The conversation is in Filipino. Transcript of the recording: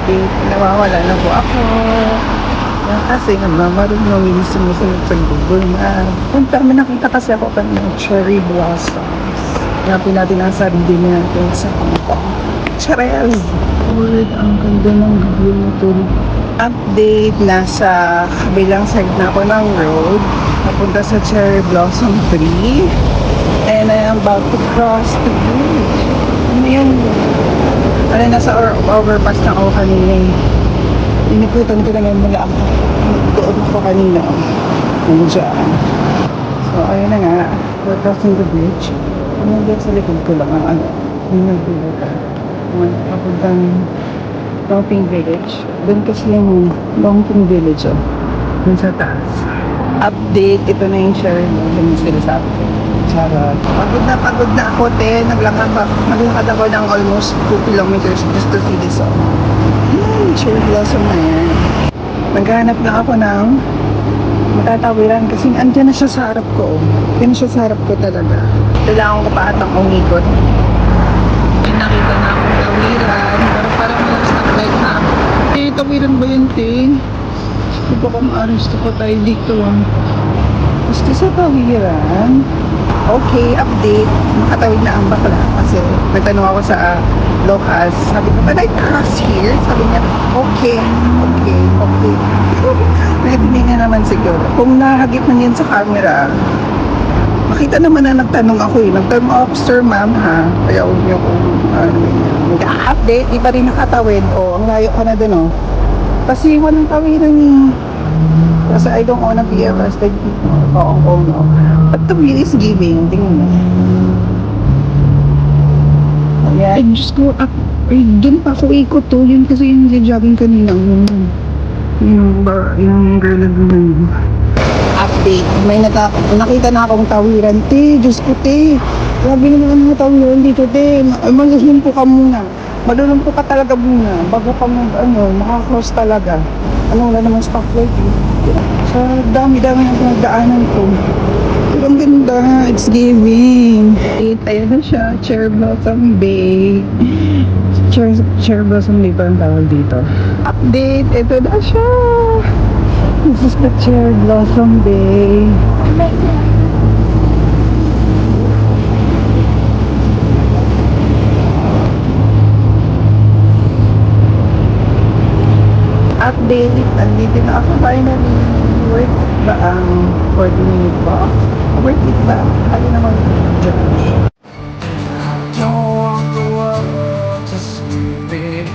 update. Nawawala na po ako. Yan kasi nagmamarunong yung sumusunod sa Google Map. Punta kami, nakita kasi ako kanina cherry blossoms. Hanapin natin ang sarili natin sa punta. Charez! Ulit, ang ganda ng view nito. Update, nasa kabilang side na ako ng road. Napunta sa cherry blossom tree. And I am about to cross the bridge. Ano yun? Ano, nasa overpass na ako kanina eh. Iniputan ko lang yung mula ako. Doon ako kanina. Ano dyan. So, ayun na nga. We're crossing the bridge. Ano dyan sa likod ko lang ang ano. Yung nagbubutan. Papuntang Longping Village. Doon kasi yung Longping Village oh. Doon sa taas. Update. Ito na yung cherry mo. Yung sila sa akin. Charot. Pagod na ako, te. Naglakad ako ng almost 2 kilometers just to see this. Cherry blossom na yan. Naghahanap na ako ng matatawiran kasi andyan na siya sa harap ko. Yan siya sa harap ko talaga. Kailangan ko pa atang umikot. May nakita na akong tawiran. Pero parang mga stoplight na. Tawiran ba yun, te? Hindi pa kung gusto ko tayo dito. Gusto sa tawiran. Okay, update. Makatawid na ang bakla kasi nagtanong ako sa locals. Sabi ko, can I cross here? Sabi niya, okay. Nadinig na naman siguro. Kung nahagip na yan sa camera, makita naman na nagtanong ako eh. Nagtanong ako, sir, ma'am, ha? Kaya huwag niyo kung mag-update. Di pa rin nakatawid. O, ang layo ka na dun, o. Kasi walang tawiran eh. Kasi I don't wanna be arrested. Oo, no. But the wheel is giving. Tingnan mo. Ayan. Ay, Diyos ko. Doon pa ako ikot to. Yun kasi yung jogging kanina. Yung girl na doon. Update. May nakita na akong tawiran. Te, Diyos ko, te. Grabe naman ang mga tawiran dito, te. Maghihimpo ka muna. Malulumpo ka talaga muna. Bago ka makakross talaga. Wala naman stoplight eh. Sa dami-dami ng pinagdaanan ko. Pero ang ganda, it's giving. Ayan na siya, Cherry Blossom Bay. Cherry Blossom Bay ba ang tawag dito? Update, ito na siya. This is the Cherry Blossom Bay. Update, andito na ako finally. Worth ba ang 40-minute walk? Worth it ba? Ano naman?